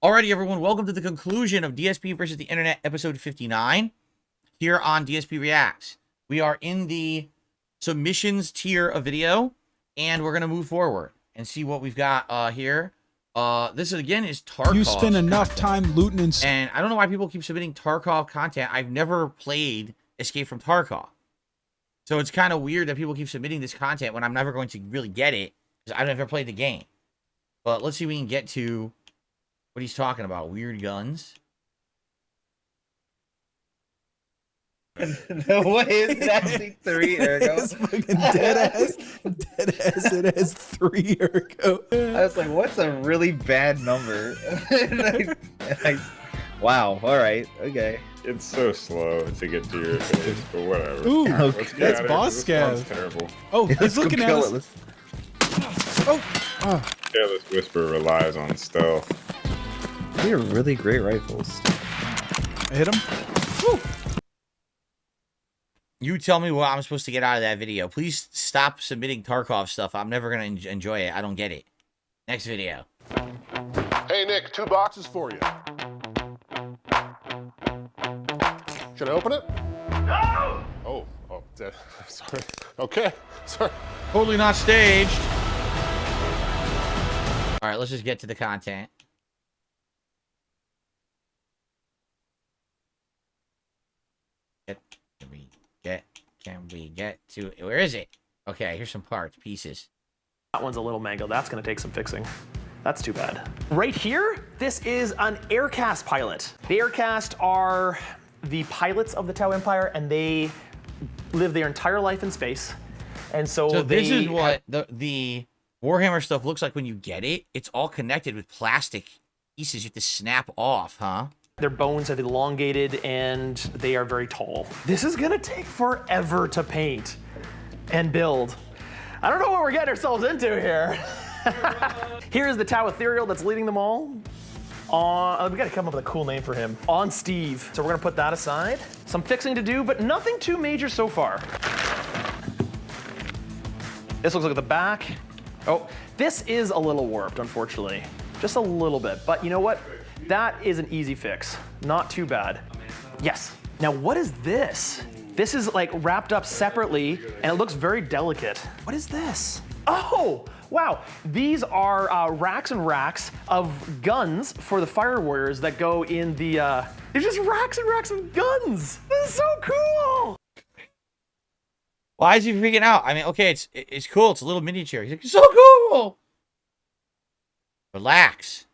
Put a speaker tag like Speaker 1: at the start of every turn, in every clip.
Speaker 1: Alrighty, everyone, welcome to the conclusion of DSP versus the Internet, episode 59, here on DSPReacts. We are in the submissions tier of video, and we're going to move forward and see what we've got here. This, again, is Tarkov.
Speaker 2: You spend enough time looting
Speaker 1: and I don't know why people keep submitting Tarkov content. I've never played Escape from Tarkov. So it's kind of weird that people keep submitting this content when I'm never going to really get it, because I've never played the game. But let's see if we can get to what he's talking about. Weird guns.
Speaker 3: No way is it actually 3 ergo.
Speaker 2: It's fucking dead ass. It has 3 ergo.
Speaker 3: I was like, what's a really bad number? Wow, alright, okay.
Speaker 4: It's so slow to get to your face, but whatever.
Speaker 2: Ooh,
Speaker 4: Let's get
Speaker 2: that's
Speaker 4: out of
Speaker 2: boss
Speaker 4: here. This one's
Speaker 2: scav.
Speaker 4: terrible.
Speaker 2: Oh,
Speaker 3: Let's
Speaker 2: he's
Speaker 3: go
Speaker 2: looking at
Speaker 3: kill
Speaker 2: us.
Speaker 3: it.
Speaker 2: Oh,
Speaker 4: Careless Whisper relies on stealth.
Speaker 3: These are really great rifles.
Speaker 2: I hit him. Woo.
Speaker 1: You tell me what I'm supposed to get out of that video. Please stop submitting Tarkov stuff. I'm never going to enjoy it. I don't get it. Next video.
Speaker 5: Hey, Nick, 2 boxes for you. Should I open it? No! Oh, sorry. Okay, sorry.
Speaker 1: Totally not staged. All right, let's just get to the content. Can we get to, where is it? Okay, here's some parts, pieces.
Speaker 6: That one's a little mangled. That's going to take some fixing. That's too bad. Right here, this is an aircast pilot. The aircast are the pilots of the Tau Empire, and they live their entire life in space. And so
Speaker 1: this is what the Warhammer stuff looks like when you get it. It's all connected with plastic pieces you have to snap off, huh?
Speaker 6: Their bones have elongated and they are very tall. This is gonna take forever to paint and build. I don't know what we're getting ourselves into here. Here's the Tau Ethereal that's leading them all. We gotta come up with a cool name for him. On Steve. So we're gonna put that aside. Some fixing to do, but nothing too major so far. This looks like the back. Oh, this is a little warped, unfortunately. Just a little bit, but you know what? That is an easy fix. Not too bad. Yes. Now, what is this? This is like wrapped up separately, and it looks very delicate. What is this? Oh, wow. These are racks and racks of guns for the fire warriors that go in the, they're just racks and racks of guns. This is so cool.
Speaker 1: Why is he freaking out? I mean, okay, it's cool. It's a little miniature. He's like, so cool. Relax.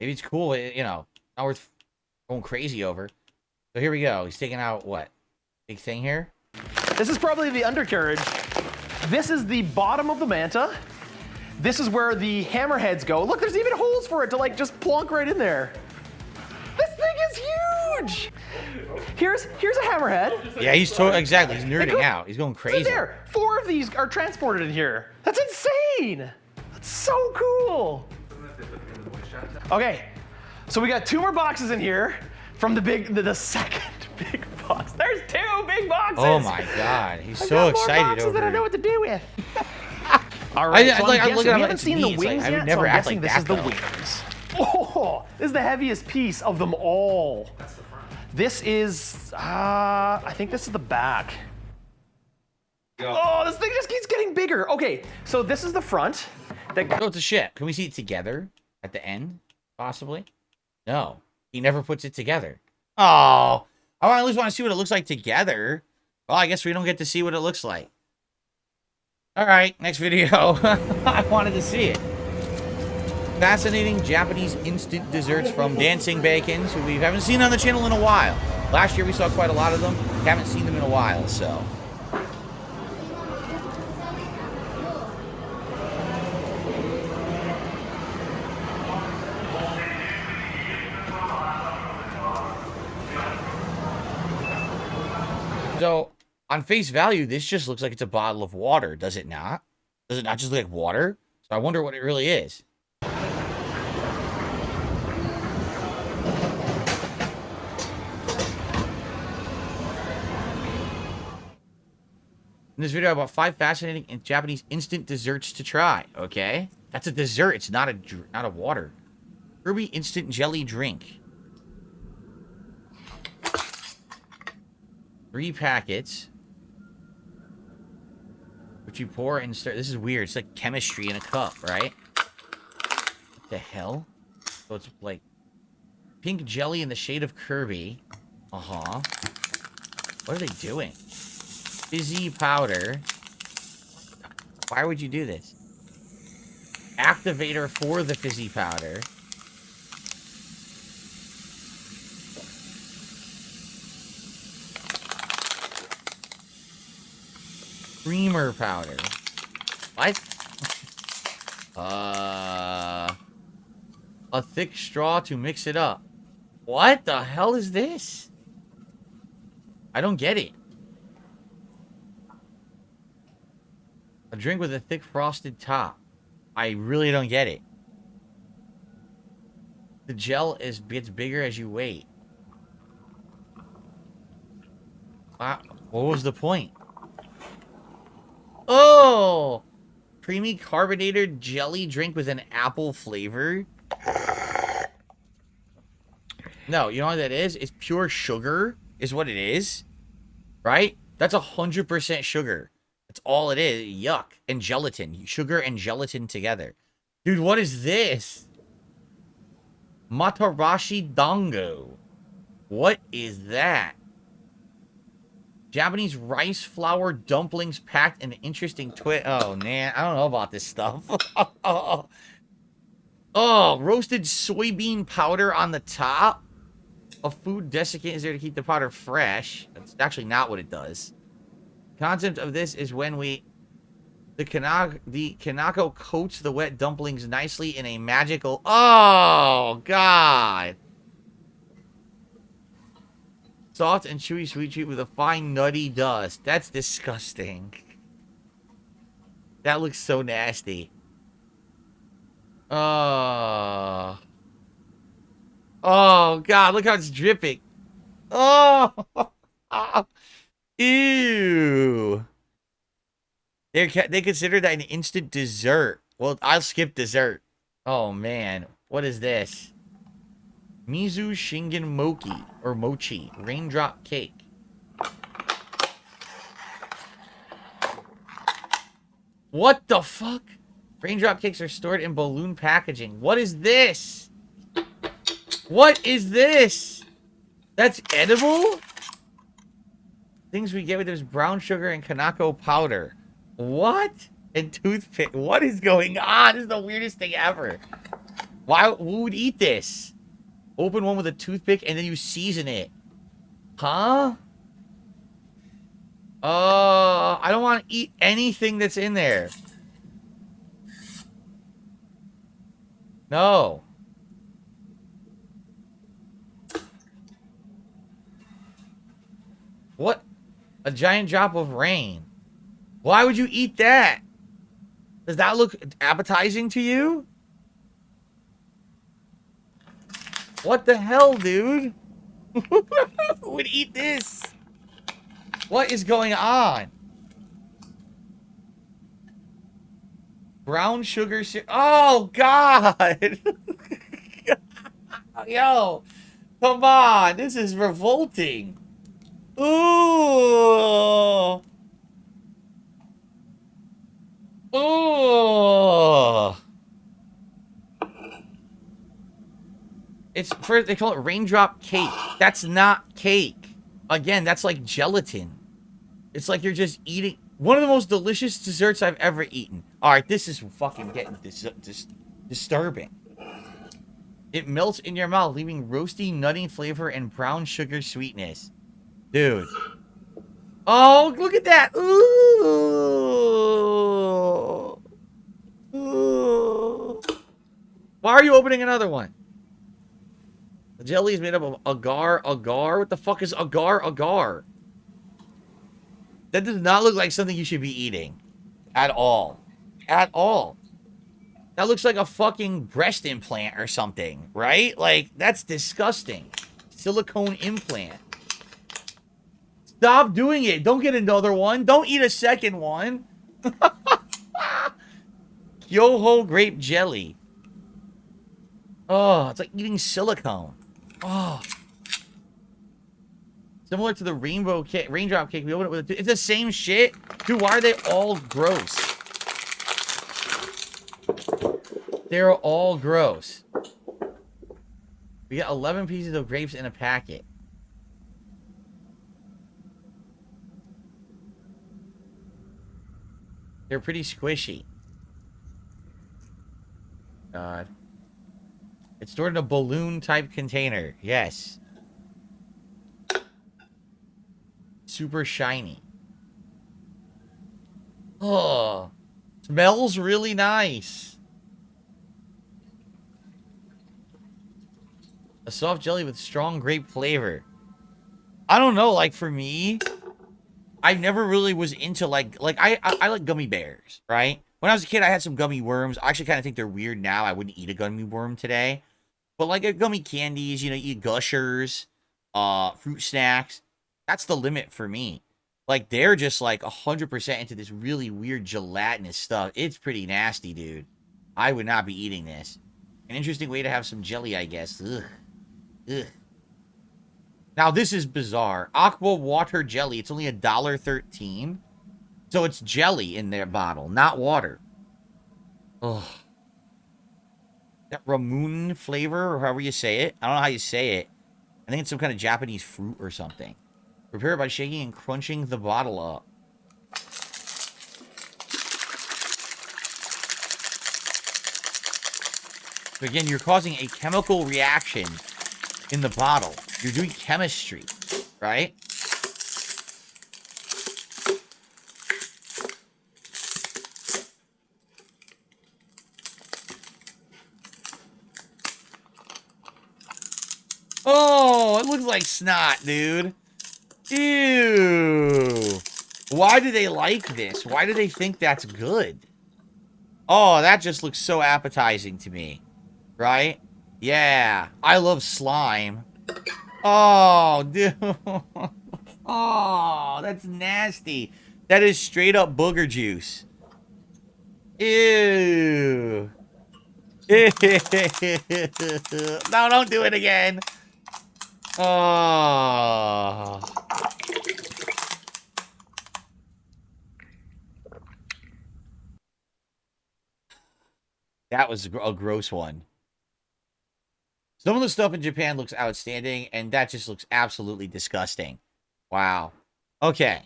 Speaker 1: Maybe it's cool, you know, not worth going crazy over. So here we go. He's taking out what? Big thing here?
Speaker 6: This is probably the undercarriage. This is the bottom of the manta. This is where the hammerheads go. Look, there's even holes for it to like just plonk right in there. This thing is huge. Here's a hammerhead.
Speaker 1: Yeah, he's exactly. He's nerding out. He's going crazy.
Speaker 6: There, 4 of these are transported in here. That's insane. That's so cool. Okay, so we got 2 more boxes in here from the second big box. There's 2 big boxes.
Speaker 1: Oh my God, he's
Speaker 6: I
Speaker 1: so
Speaker 6: got
Speaker 1: excited
Speaker 6: more boxes
Speaker 1: over
Speaker 6: that I know
Speaker 1: it.
Speaker 6: what to do with. All right,
Speaker 1: I'm looking at
Speaker 6: we
Speaker 1: him,
Speaker 6: haven't
Speaker 1: it's
Speaker 6: seen
Speaker 1: me.
Speaker 6: the
Speaker 1: It's like,
Speaker 6: wings
Speaker 1: I would
Speaker 6: yet,
Speaker 1: never
Speaker 6: so I'm
Speaker 1: act
Speaker 6: guessing
Speaker 1: like
Speaker 6: this is
Speaker 1: that,
Speaker 6: the
Speaker 1: though.
Speaker 6: wings. Oh, this is the heaviest piece of them all. That's the front. This is, I think this is the back. Oh, this thing just keeps getting bigger. Okay, so this is the front.
Speaker 1: Oh, it's a ship. Can we see it together at the end, possibly? No, he never puts it together. Oh, I at least want to see what it looks like together. Well, I guess we don't get to see what it looks like. All right, next video. I wanted to see it. Fascinating Japanese instant desserts from Dancing Bacons, who we haven't seen on the channel in a while. Last year we saw quite a lot of them. Haven't seen them in a while, so. So, on face value, this just looks like it's a bottle of water, does it not? Does it not just look like water? So I wonder what it really is. In this video, about 5 fascinating Japanese instant desserts to try. Okay, that's a dessert. It's not a water. Kirby instant jelly drink. 3 packets. Which you pour and stir. This is weird. It's like chemistry in a cup, right? What the hell? So it's like pink jelly in the shade of Kirby. Uh-huh. What are they doing? Fizzy powder. Why would you do this? Activator for the fizzy powder. Creamer powder. What? A thick straw to mix it up. What the hell is this? I don't get it. A drink with a thick frosted top. I really don't get it. The gel gets bigger as you wait. What was the point? Oh! Creamy carbonated jelly drink with an apple flavor? No, you know what that is? It's pure sugar, is what it is. Right? That's 100% sugar. That's all it is. Yuck. And gelatin. Sugar and gelatin together. Dude, what is this? Matashi Dongo. What is that? Japanese rice flour dumplings packed in an interesting twist. Oh, man. I don't know about this stuff. Oh, roasted soybean powder on the top. A food desiccant is there to keep the powder fresh. That's actually not what it does. Concept of this is when the Kanako coats the wet dumplings nicely in a magical... Oh, God. Soft and chewy sweet treat with a fine nutty dust. That's disgusting. That looks so nasty. Oh, God. Look how it's dripping. Oh. Ew. They consider that an instant dessert. Well, I'll skip dessert. Oh, man. What is this? Mizu Shingen Mochi. Raindrop Cake. What the fuck? Raindrop cakes are stored in balloon packaging. What is this? What is this? That's edible? Things we get with this brown sugar and Kanako powder. What? And toothpick. What is going on? This is the weirdest thing ever. Who would eat this? Open one with a toothpick and then you season it. Huh? I don't want to eat anything that's in there. No. What? A giant drop of rain. Why would you eat that? Does that look appetizing to you? What the hell, dude? Who would eat this? What is going on? Brown sugar oh, God. Yo. Come on. This is revolting. Ooh. Ooh. It's first they call it raindrop cake. That's not cake. Again, that's like gelatin. It's like you're just eating one of the most delicious desserts I've ever eaten. All right, this is fucking getting disturbing. It melts in your mouth, leaving roasty, nutty flavor and brown sugar sweetness. Dude. Oh, look at that. Ooh. Ooh. Why are you opening another one? The jelly is made up of agar. What the fuck is agar? That does not look like something you should be eating. At all. At all. That looks like a fucking breast implant or something, right? Like, that's disgusting. Silicone implant. Stop doing it. Don't get another one. Don't eat a second one. Yoho Grape Jelly. Oh, it's like eating silicone. Oh. Similar to the raindrop cake we opened it with. It's the same shit. Dude, why are they all gross? They're all gross. We got 11 pieces of grapes in a packet. They're pretty squishy. God. It's stored in a balloon type container. Yes. Super shiny. Oh. Smells really nice. A soft jelly with strong grape flavor. I don't know, like for me, I never really was into like I like gummy bears, right? When I was a kid, I had some gummy worms. I actually kind of think they're weird now. I wouldn't eat a gummy worm today. But like gummy candies, you know, eat gushers, fruit snacks. That's the limit for me. Like they're just like 100% into this really weird gelatinous stuff. It's pretty nasty, dude. I would not be eating this. An interesting way to have some jelly, I guess. Ugh. Ugh. Now this is bizarre. Aqua water jelly. It's only $1.13. So it's jelly in their bottle, not water. Ugh. That Ramune flavor, or however you say it. I don't know how you say it. I think it's some kind of Japanese fruit or something. Prepare it by shaking and crunching the bottle up. So again, you're causing a chemical reaction in the bottle. You're doing chemistry, right? Oh, it looks like snot, dude. Ew. Why do they like this? Why do they think that's good? Oh, that just looks so appetizing to me. Right? Yeah. I love slime. Oh, dude. Oh, that's nasty. That is straight up booger juice. Ew. No, don't do it again. Oh. That was a gross one. Some of the stuff in Japan looks outstanding, and that just looks absolutely disgusting. Wow. Okay.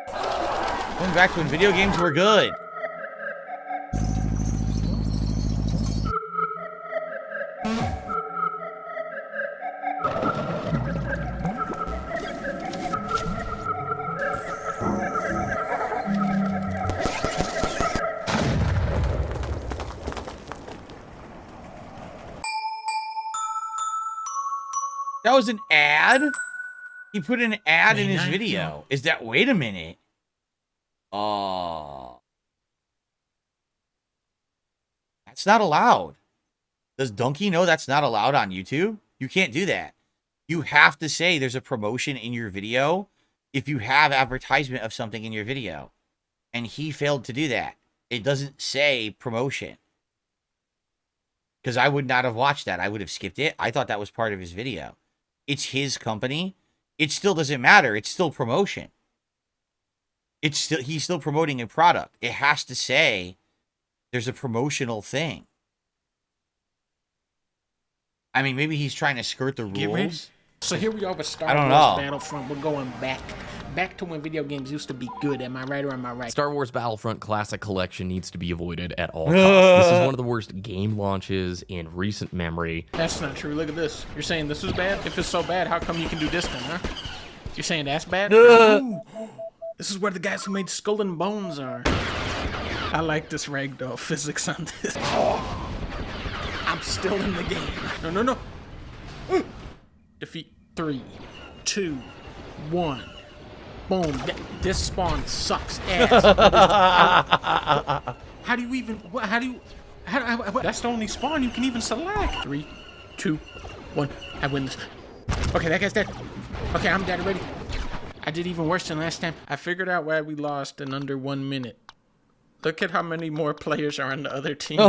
Speaker 1: Going back to when video games were good. That was an ad? He put an ad in his video. Is that... Wait a minute. Oh. That's not allowed. Does Donkey know that's not allowed on YouTube? You can't do that. You have to say there's a promotion in your video if you have advertisement of something in your video. And he failed to do that. It doesn't say promotion. Because I would not have watched that. I would have skipped it. I thought that was part of his video. It's his company. It still doesn't matter. It's still promotion. He's still promoting a product. It has to say there's a promotional thing. I mean, maybe he's trying to skirt the rules.
Speaker 7: So here we are with Star
Speaker 1: I don't
Speaker 7: Wars
Speaker 1: know.
Speaker 7: Battlefront. We're going back to when video games used to be good. Am I right or am I right?
Speaker 8: Star Wars Battlefront Classic Collection needs to be avoided at all costs. This is one of the worst game launches in recent memory.
Speaker 7: That's not true. Look at this. You're saying this is bad? If it's so bad, how come you can do this then, huh? You're saying that's bad? Ooh, this is where the guys who made Skull and Bones are. I like this ragdoll physics on this. Oh, I'm still in the game. No. Defeat 3, 2, 1. Boom. This spawn sucks ass. How do you even... That's the only spawn you can even select. 3, 2, 1. I win this. Okay, that guy's dead. Okay, I'm dead already. I did even worse than last time. I figured out why we lost in under 1 minute. Look at how many more players are on the other team.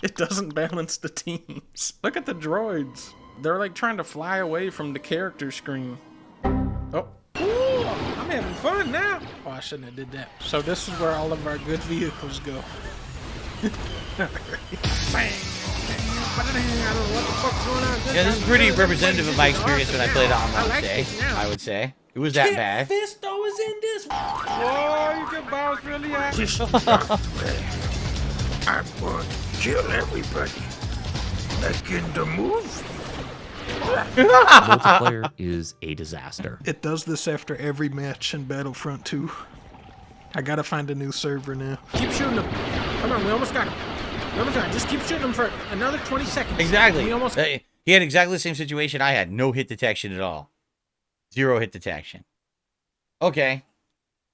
Speaker 7: It doesn't balance the teams. Look at the droids. They're like trying to fly away from the character screen. Oh. Ooh, I'm having fun now. Oh, I shouldn't have did that. So this is where all of our good vehicles go. Bang.
Speaker 1: Yeah, this is pretty representative of my experience when I played on launch day, I would say. It was that bad.
Speaker 7: Fisto is in this. Whoa, you can bounce really high.
Speaker 9: I'm going to kill everybody. Like in the movie.
Speaker 8: Multiplayer is a disaster.
Speaker 7: It does this after every match in Battlefront 2. I gotta find a new server now. Keep shooting them. Come on, we almost got him. We almost got him. Just keep shooting them for another 20 seconds.
Speaker 1: Exactly.
Speaker 7: We almost...
Speaker 1: He had exactly the same situation I had. No hit detection at all. 0 hit detection. Okay.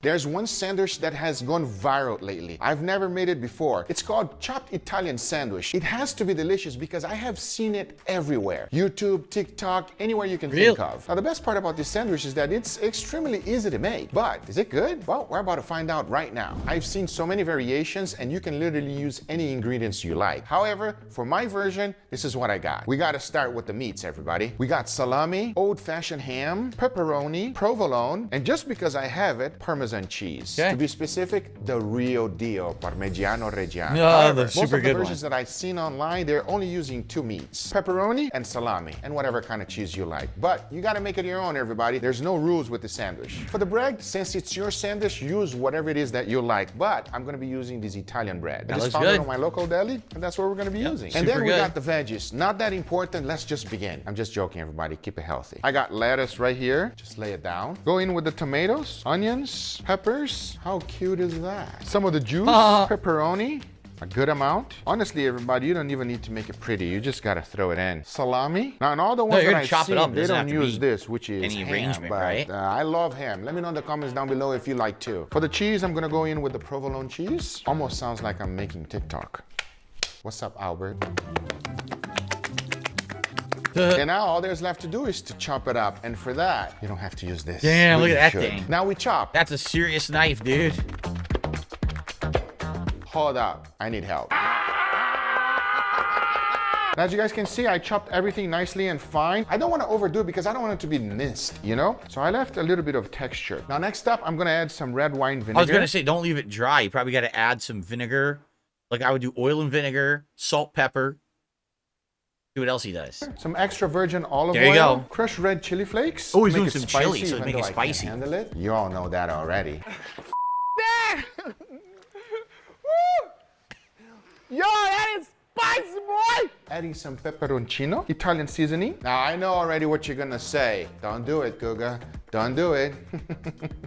Speaker 10: There's one sandwich that has gone viral lately. I've never made it before. It's called chopped Italian sandwich. It has to be delicious because I have seen it everywhere. YouTube, TikTok, anywhere you can think of. Now the best part about this sandwich is that it's extremely easy to make. But is it good? Well, we're about to find out right now. I've seen so many variations and you can literally use any ingredients you like. However, for my version, this is what I got. We gotta start with the meats, everybody. We got salami, old-fashioned ham, pepperoni, provolone, and just because I have it, Parmesan cheese. Okay. To be specific, the real deal, Parmigiano Reggiano. However, most of the versions that I've seen online, they're only using 2 meats, pepperoni and salami, and whatever kind of cheese you like. But you gotta make it your own, everybody. There's no rules with the sandwich. For the bread, since it's your sandwich, use whatever it is that you like. But I'm gonna be using this Italian bread. I just found it on my local deli, and that's what we're gonna be using. And then we got the veggies. Not that important, let's just begin. I'm just joking, everybody. Keep it healthy. I got lettuce right here. Just lay it down. Go in with the tomatoes, onions, peppers. How cute is that? Some of the juice, pepperoni, a good amount. Honestly, everybody, you don't even need to make it pretty. You just gotta throw it in. Salami. Now, in all the ones that I've seen, they don't use this, which is ham, but right? I love ham. Let me know in the comments down below if you like too. For the cheese, I'm gonna go in with the provolone cheese. Almost sounds like I'm making TikTok. What's up, Albert? And now all there's left to do is to chop it up. And for that, you don't have to use this.
Speaker 1: Damn, look at that thing.
Speaker 10: Now we chop.
Speaker 1: That's a serious knife, dude.
Speaker 10: Hold up, I need help. Now, as you guys can see, I chopped everything nicely and fine. I don't want to overdo it because I don't want it to be minced, you know? So I left a little bit of texture. Now, next up, I'm gonna add some red wine vinegar.
Speaker 1: I was gonna say, don't leave it dry. You probably gotta add some vinegar. Like I would do oil and vinegar, salt, pepper. See what else he does.
Speaker 10: Some extra virgin olive oil.
Speaker 1: There you go.
Speaker 10: Crushed red chili flakes.
Speaker 1: Oh, he's doing some chili, so make it spicy.
Speaker 10: Handle it. You all know that already. Yo, that is spicy, boy! Adding some pepperoncino, Italian seasoning. Now, I know already what you're gonna say. Don't do it, Guga. Don't do it.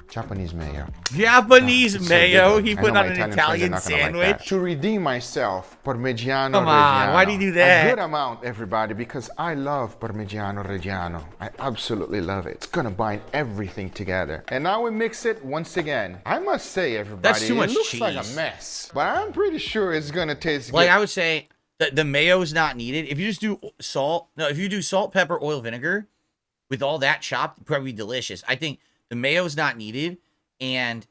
Speaker 10: Japanese mayo.
Speaker 1: Japanese mayo? He put on an Italian sandwich?
Speaker 10: Like to redeem myself, Parmigiano
Speaker 1: Come on,
Speaker 10: Reggiano.
Speaker 1: why do you do that?
Speaker 10: A good amount, everybody, because I love Parmigiano Reggiano. I absolutely love it. It's gonna bind everything together. And now we mix it once again. I must say, everybody,
Speaker 1: that's too much
Speaker 10: it looks
Speaker 1: cheese.
Speaker 10: Like a mess, but I'm pretty sure it's gonna taste good.
Speaker 1: Like I would say, the mayo is not needed. If you just do if you do salt, pepper, oil, vinegar, with all that chopped, it'd probably be delicious. I think the mayo is not needed, and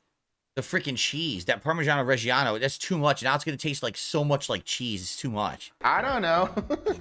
Speaker 1: the freaking cheese, that Parmigiano Reggiano, that's too much. Now it's gonna taste like so much like cheese. It's too much.
Speaker 10: I don't know.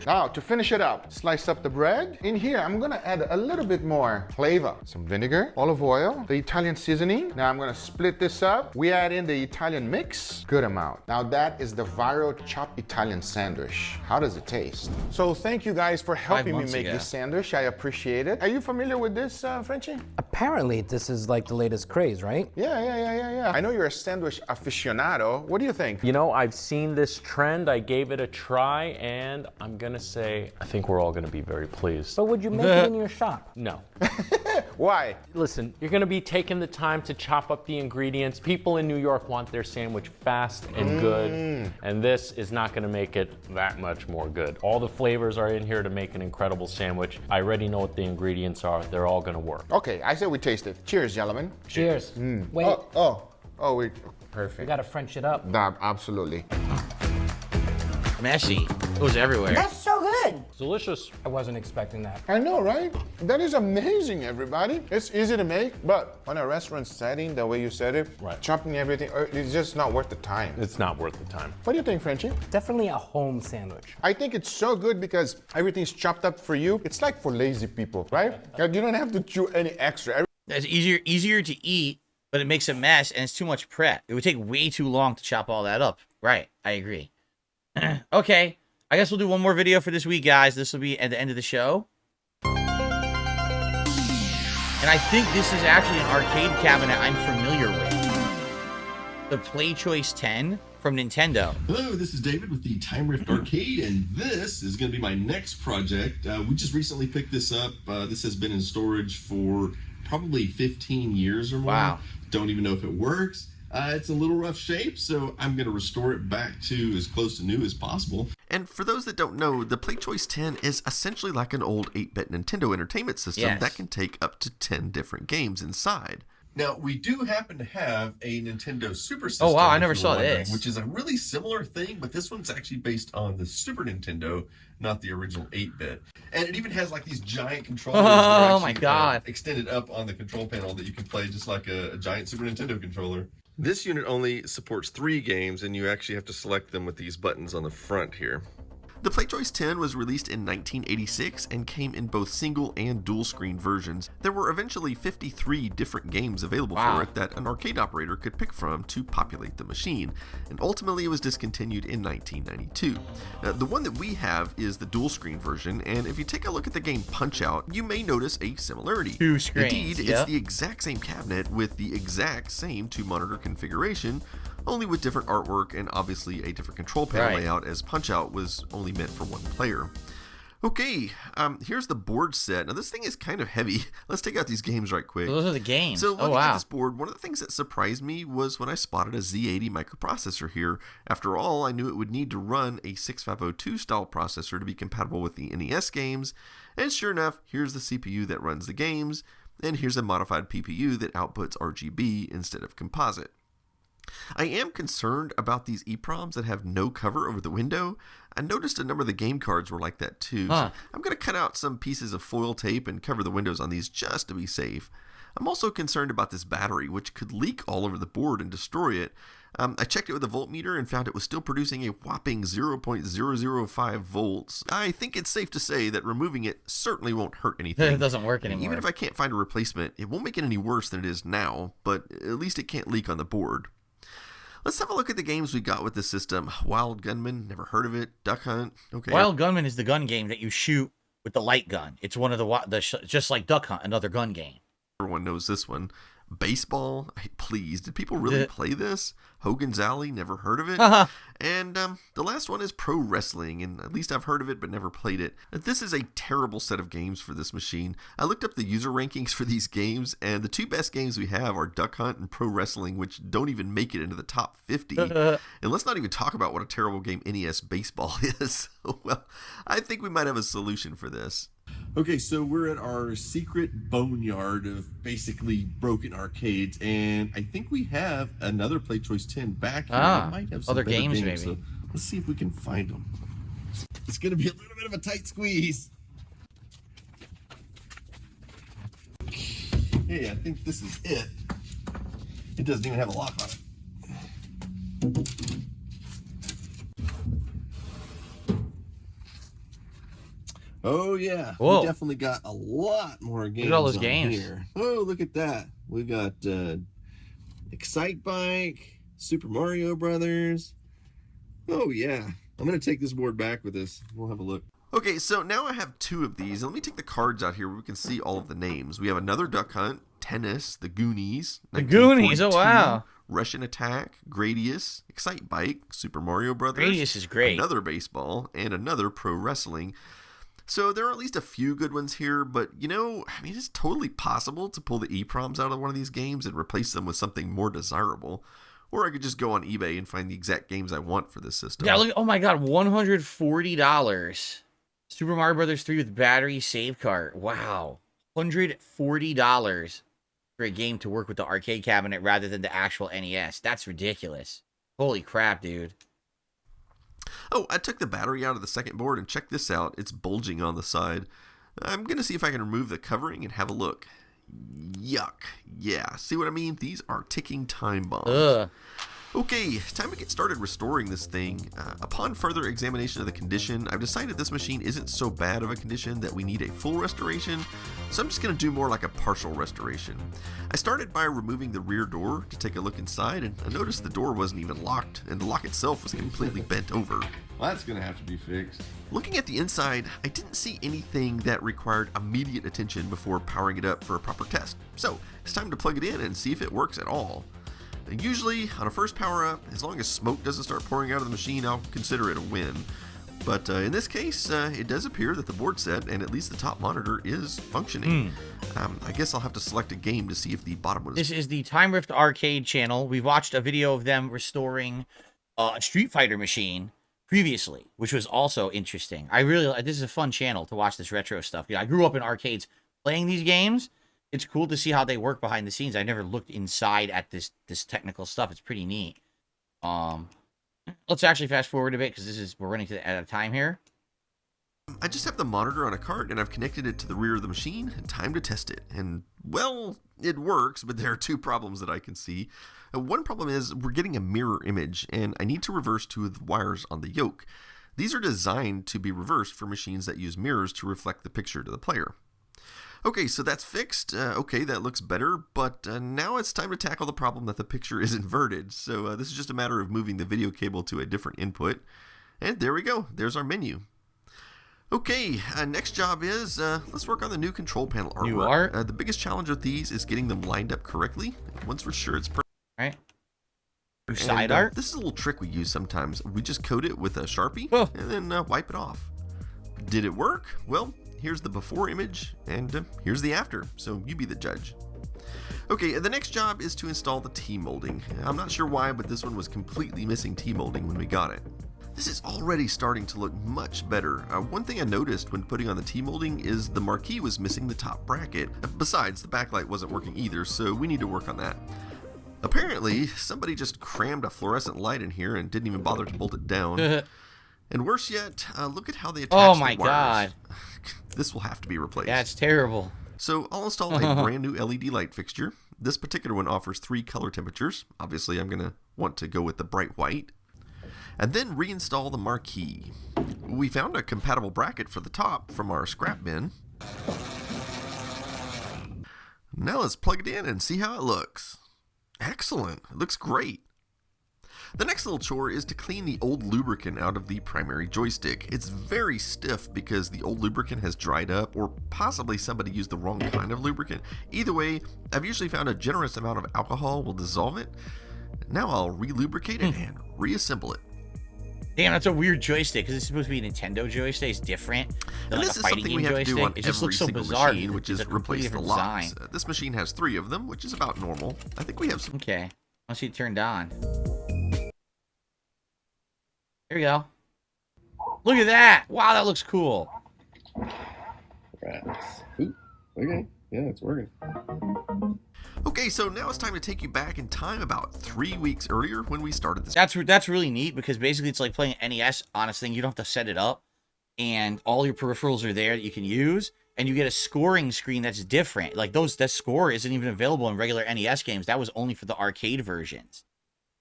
Speaker 10: Now, to finish it up, slice up the bread. In here, I'm gonna add a little bit more flavor. Some vinegar, olive oil, the Italian seasoning. Now I'm gonna split this up. We add in the Italian mix, good amount. Now that is the viral chopped Italian sandwich. How does it taste? So thank you guys for helping me make this sandwich. I appreciate it. Are you familiar with this, Frenchie?
Speaker 2: Apparently, this is like the latest craze, right?
Speaker 10: Yeah. I know you're a sandwich aficionado. What do you think?
Speaker 11: You know, I've seen this trend. I gave it a try, and I'm gonna say I think we're all gonna be very pleased.
Speaker 2: But would you make it in your shop?
Speaker 11: No.
Speaker 10: Why?
Speaker 11: Listen, you're gonna be taking the time to chop up the ingredients. People in New York want their sandwich fast and good, and this is not gonna make it that much more good. All the flavors are in here to make an incredible sandwich. I already know what the ingredients are. They're all gonna work.
Speaker 10: Okay, I say we taste it. Cheers, gentlemen.
Speaker 2: Cheers. Wait.
Speaker 10: Oh, wait. Perfect.
Speaker 2: We gotta French it up.
Speaker 10: Absolutely.
Speaker 1: Messy. It was everywhere.
Speaker 12: That's so good.
Speaker 10: good.
Speaker 11: It's delicious.
Speaker 12: I wasn't expecting that.
Speaker 10: I know, right? That is amazing, everybody. It's easy to make, but on a restaurant setting, the way you said it, chopping everything, it's just not worth the time.
Speaker 11: It's not worth the time.
Speaker 10: What do you think, Frenchie?
Speaker 12: Definitely a home sandwich.
Speaker 10: I think it's so good because everything's chopped up for you. It's like for lazy people, right? Like you don't have to chew any extra.
Speaker 1: It's easier to eat, but it makes a mess and it's too much prep. It would take way too long to chop all that up. Right, I agree. Okay, I guess we'll do one more video for this week, guys. This will be at the end of the show. And I think this is actually an arcade cabinet I'm familiar with. The Play Choice 10 from Nintendo.
Speaker 13: Hello, this is David with the Time Rift Arcade, and this is going to be my next project. We just recently picked this up. This has been in storage for probably 15 years or more.
Speaker 1: Wow.
Speaker 13: Don't even know if it works. It's a little rough shape, so I'm going to restore it back to as close to new as possible.
Speaker 14: And for those that don't know, the Play Choice 10 is essentially like an old 8-bit Nintendo entertainment system that can take up to 10 different games inside.
Speaker 13: Now, we do happen to have a Nintendo Super System.
Speaker 1: Oh, wow, I
Speaker 13: if
Speaker 1: never
Speaker 13: you're
Speaker 1: saw
Speaker 13: wondering,
Speaker 1: this.
Speaker 13: Which is a really similar thing, but this one's actually based on the Super Nintendo, not the original 8-bit. And it even has like these giant controllers that are
Speaker 1: Oh my God.
Speaker 13: extended up on the control panel that you can play just like a giant Super Nintendo controller. This unit only supports 3 games, and you actually have to select them with these buttons on the front here.
Speaker 14: The Play Choice 10 was released in 1986 and came in both single and dual screen versions. There were eventually 53 different games available for it that an arcade operator could pick from to populate the machine, and ultimately it was discontinued in 1992. The one that we have is the dual screen version, and if you take a look at the game Punch-Out, you may notice a similarity.
Speaker 1: 2 screens.
Speaker 14: Indeed, it's the exact same cabinet with the exact same 2-monitor configuration, only with different artwork and obviously a different control panel layout, as Punch-Out was only meant for one player. Okay, here's the board set. Now this thing is kind of heavy. Let's take out these games right quick.
Speaker 1: Those are the games.
Speaker 14: So looking at this board, one of the things that surprised me was when I spotted a Z80 microprocessor here. After all, I knew it would need to run a 6502 style processor to be compatible with the NES games, and sure enough, here's the CPU that runs the games, and here's a modified PPU that outputs RGB instead of composite. I am concerned about these EEPROMs that have no cover over the window. I noticed a number of the game cards were like that too, so I'm going to cut out some pieces of foil tape and cover the windows on these just to be safe. I'm also concerned about this battery, which could leak all over the board and destroy it. I checked it with a voltmeter and found it was still producing a whopping 0.005 volts. I think it's safe to say that removing it certainly won't hurt anything.
Speaker 1: It doesn't work anymore.
Speaker 14: Even if I can't find a replacement, it won't make it any worse than it is now, but at least it can't leak on the board. Let's have a look at the games we got with this system. Wild Gunman, never heard of it. Duck Hunt, okay.
Speaker 1: Wild Gunman is the gun game that you shoot with the light gun. It's one of the just like Duck Hunt, another gun game.
Speaker 14: Everyone knows this one. Baseball, please, did people really play this? Hogan's Alley, never heard of it. And the last one is Pro Wrestling, and at least I've heard of it but never played it. This is a terrible set of games for this machine. I looked up the user rankings for these games, and the 2 best games we have are Duck Hunt and Pro Wrestling, which don't even make it into the top 50. And let's not even talk about what a terrible game NES Baseball is. Well, I think we might have a solution for this.
Speaker 13: Okay, so we're at our secret boneyard of basically broken arcades, and I think we have another Play Choice 10 back here.
Speaker 1: Ah,
Speaker 13: might have some
Speaker 1: other
Speaker 13: better
Speaker 1: games, maybe.
Speaker 13: So let's see if we can find them. It's going to be a little bit of a tight squeeze. Hey, I think this is it. It doesn't even have a lock on it. Oh yeah,
Speaker 1: Whoa.
Speaker 13: We definitely got a lot more games.
Speaker 1: Look at all those
Speaker 13: on
Speaker 1: games.
Speaker 13: Here. Oh, look at that. We got Excite Bike, Super Mario Brothers. Oh yeah, I'm gonna take this board back with us. We'll have a look.
Speaker 14: Okay, so now I have 2 of these. Let me take the cards out here where we can see all of the names. We have another Duck Hunt, Tennis, The Goonies.
Speaker 1: The Goonies, oh
Speaker 14: 1942,
Speaker 1: wow.
Speaker 14: Russian Attack, Gradius, Excite Bike, Super Mario Brothers.
Speaker 1: Gradius is great.
Speaker 14: Another baseball, and another Pro Wrestling. So there are at least a few good ones here, but you know, I mean, it's totally possible to pull the EEPROMs out of one of these games and replace them with something more desirable. Or I could just go on eBay and find the exact games I want for this system.
Speaker 1: Yeah, look, oh my god, $140. Super Mario Brothers 3 with battery save card. Wow. $140 for a game to work with the arcade cabinet rather than the actual NES. That's ridiculous. Holy crap, dude.
Speaker 14: Oh, I took the battery out of the second board and check this out. It's bulging on the side. I'm going to see if I can remove the covering and have a look. Yuck. Yeah, see what I mean? These are ticking time bombs.
Speaker 1: Ugh.
Speaker 14: Okay, time to get started restoring this thing. Upon further examination of the condition, I've decided this machine isn't so bad of a condition that we need a full restoration, so I'm just going to do more like a partial restoration. I started by removing the rear door to take a look inside, and I noticed the door wasn't even locked, and the lock itself was completely bent over.
Speaker 13: Well, that's going to have to be fixed.
Speaker 14: Looking at the inside, I didn't see anything that required immediate attention before powering it up for a proper test, so it's time to plug it in and see if it works at all. Usually, on a first power up, as long as smoke doesn't start pouring out of the machine, I'll consider it a win. But in this case, it does appear that the board set and at least the top monitor is functioning. I guess I'll have to select a game to see if the bottom one is...
Speaker 1: This is the Time Rift Arcade channel. We watched a video of them restoring a Street Fighter machine previously, which was also interesting. This is a fun channel to watch this retro stuff. I grew up in arcades playing these games. It's cool to see how they work behind the scenes. I never looked inside at this technical stuff. It's pretty neat. Let's actually fast forward a bit because we're running out of time here.
Speaker 14: I just have the monitor on a cart and I've connected it to the rear of the machine and time to test it. And, well, it works, but there are two problems that I can see. One problem is we're getting a mirror image and I need to reverse two of the wires on the yoke. These are designed to be reversed for machines that use mirrors to reflect the picture to the player. Okay, so that's fixed. Okay, that looks better, but now it's time to tackle the problem that the picture is inverted. So this is just a matter of moving the video cable to a different input. And there we go. There's our menu. Okay, next job is, let's work on the new control panel artwork.
Speaker 1: New art?
Speaker 14: The biggest challenge with these is getting them lined up correctly. Once we're sure it's perfect.
Speaker 1: All right. New side art?
Speaker 14: This is a little trick we use sometimes. We just coat it with a Sharpie and then wipe it off. Did it work? Well, here's the before image, and here's the after, so you be the judge. Okay, the next job is to install the T-molding. I'm not sure why, but this one was completely missing T-molding when we got it. This is already starting to look much better. One thing I noticed when putting on the T-molding is the marquee was missing the top bracket. Besides, the backlight wasn't working either, so we need to work on that. Apparently, somebody just crammed a fluorescent light in here and didn't even bother to bolt it down. And worse yet, look at how they attach
Speaker 1: Oh
Speaker 14: the
Speaker 1: my
Speaker 14: wires.
Speaker 1: God.
Speaker 14: This will have to be replaced.
Speaker 1: Yeah, it's terrible.
Speaker 14: So I'll install a brand new LED light fixture. This particular one offers 3 color temperatures. Obviously, I'm going to want to go with the bright white. And then reinstall the marquee. We found a compatible bracket for the top from our scrap bin. Now let's plug it in and see how it looks. Excellent. It looks great. The next little chore is to clean the old lubricant out of the primary joystick. It's very stiff because the old lubricant has dried up, or possibly somebody used the wrong kind of lubricant. Either way, I've usually found a generous amount of alcohol will dissolve it. Now I'll re-lubricate it and reassemble it.
Speaker 1: Damn, that's a weird joystick because it's supposed to be a Nintendo joystick. It's different than
Speaker 14: And
Speaker 1: like
Speaker 14: this
Speaker 1: a
Speaker 14: is
Speaker 1: fighting
Speaker 14: something
Speaker 1: game
Speaker 14: we have to do on
Speaker 1: joystick. It just
Speaker 14: every
Speaker 1: looks so
Speaker 14: single
Speaker 1: bizarre.
Speaker 14: machine, which
Speaker 1: It's
Speaker 14: is
Speaker 1: a completely
Speaker 14: replace the
Speaker 1: different
Speaker 14: locks.
Speaker 1: design.
Speaker 14: This machine has 3 of them, which is about normal. I think we have some...
Speaker 1: Okay. Once you turned on. There we go. Look at that. Wow, that looks cool.
Speaker 13: Ooh, okay, yeah, it's working.
Speaker 14: Okay, so now it's time to take you back in time about 3 weeks earlier when we started this.
Speaker 1: That's really neat because basically it's like playing NES on this thing. You don't have to set it up, and all your peripherals are there that you can use, and you get a scoring screen that's different. Like that score isn't even available in regular NES games. That was only for the arcade versions.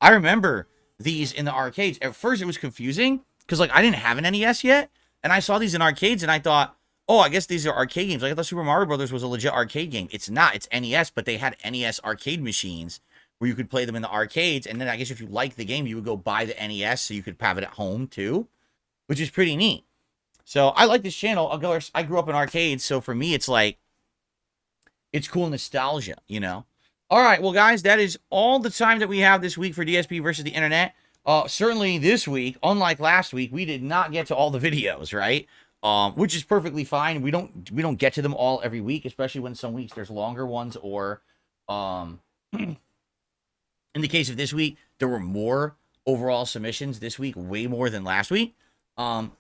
Speaker 1: I remember these in the arcades. At first it was confusing because like I didn't have an NES yet, and I saw these in arcades and I thought, oh, I guess these are arcade games. Like I thought Super Mario Brothers was a legit arcade game. It's not. It's NES, but they had NES arcade machines where you could play them in the arcades. And then I guess if you liked the game, you would go buy the NES so you could have it at home too, which is pretty neat. So I like this channel. I grew up in arcades, so for me, it's like, it's cool nostalgia, you know? All right, well, guys, that is all the time that we have this week for DSP versus the internet. Certainly this week, unlike last week, we did not get to all the videos, right? Which is perfectly fine. We don't get to them all every week, especially when some weeks there's longer ones, or in the case of this week, there were more overall submissions this week, way more than last week.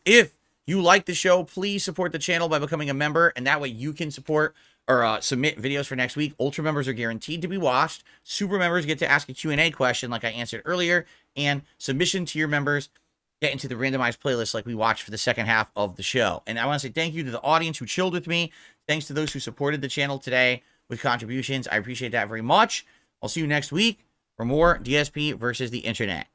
Speaker 1: If you like the show, please support the channel by becoming a member, and that way you can support or submit videos for next week. Ultra members are guaranteed to be watched. Super members get to ask a Q&A question like I answered earlier, and submission to your members get into the randomized playlist like we watched for the second half of the show. And I want to say thank you to the audience who chilled with me. Thanks to those who supported the channel today with contributions. I appreciate that very much. I'll see you next week for more DSP versus the internet.